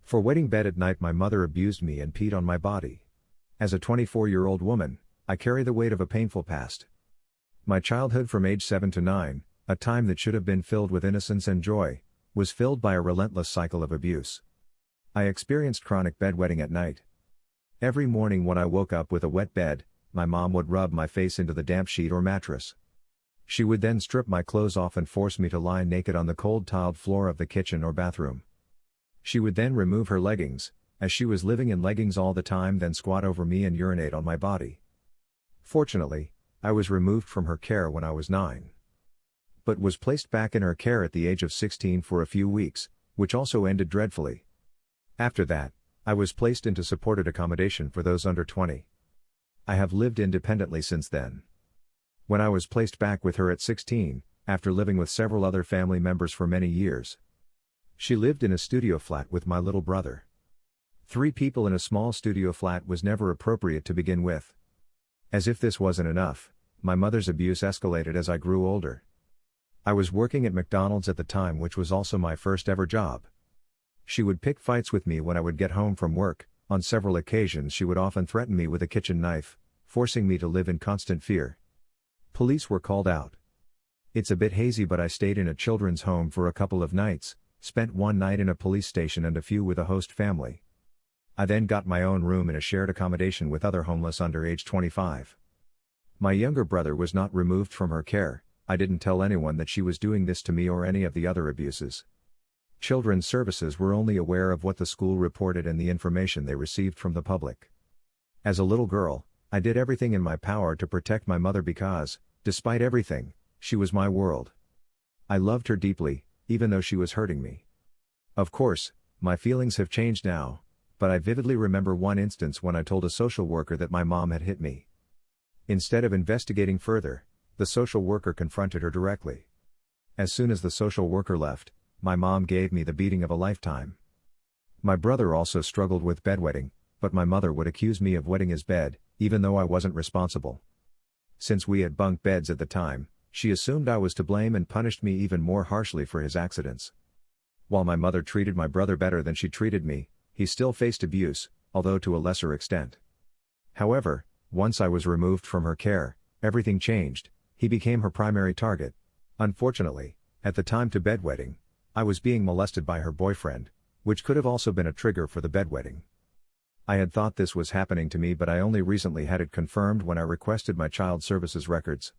For wetting bed at night, my mother abused me and peed on my body. As a 24-year-old woman, I carry the weight of a painful past. My childhood from age 7 to 9, a time that should have been filled with innocence and joy, was filled by a relentless cycle of abuse. I experienced chronic bedwetting at night. Every morning when I woke up with a wet bed, my mom would rub my face into the damp sheet or mattress. She would then strip my clothes off and force me to lie naked on the cold tiled floor of the kitchen or bathroom. She would then remove her leggings, as she was living in leggings all the time, then squat over me and urinate on my body. Fortunately, I was removed from her care when I was 9. But was placed back in her care at the age of 16 for a few weeks, which also ended dreadfully. After that, I was placed into supported accommodation for those under 20. I have lived independently since then. When I was placed back with her at 16, after living with several other family members for many years. She lived in a studio flat with my little brother. 3 people in a small studio flat was never appropriate to begin with. As if this wasn't enough, my mother's abuse escalated as I grew older. I was working at McDonald's at the time, which was also my first ever job. She would pick fights with me when I would get home from work. On several occasions she would often threaten me with a kitchen knife, forcing me to live in constant fear. Police were called out. It's a bit hazy, but I stayed in a children's home for a couple of nights, spent one night in a police station and a few with a host family. I then got my own room in a shared accommodation with other homeless under age 25. My younger brother was not removed from her care. I didn't tell anyone that she was doing this to me or any of the other abuses. Children's services were only aware of what the school reported and the information they received from the public. As a little girl, I did everything in my power to protect my mother because, despite everything, she was my world. I loved her deeply, even though she was hurting me. Of course, my feelings have changed now, but I vividly remember one instance when I told a social worker that my mom had hit me. Instead of investigating further, the social worker confronted her directly. As soon as the social worker left, my mom gave me the beating of a lifetime. My brother also struggled with bedwetting, but my mother would accuse me of wetting his bed, even though I wasn't responsible. Since we had bunk beds at the time, she assumed I was to blame and punished me even more harshly for his accidents. While my mother treated my brother better than she treated me, he still faced abuse, although to a lesser extent. However, once I was removed from her care, everything changed. He became her primary target. Unfortunately, at the time to bedwetting, I was being molested by her boyfriend, which could have also been a trigger for the bedwetting. I had thought this was happening to me, but I only recently had it confirmed when I requested my child services records.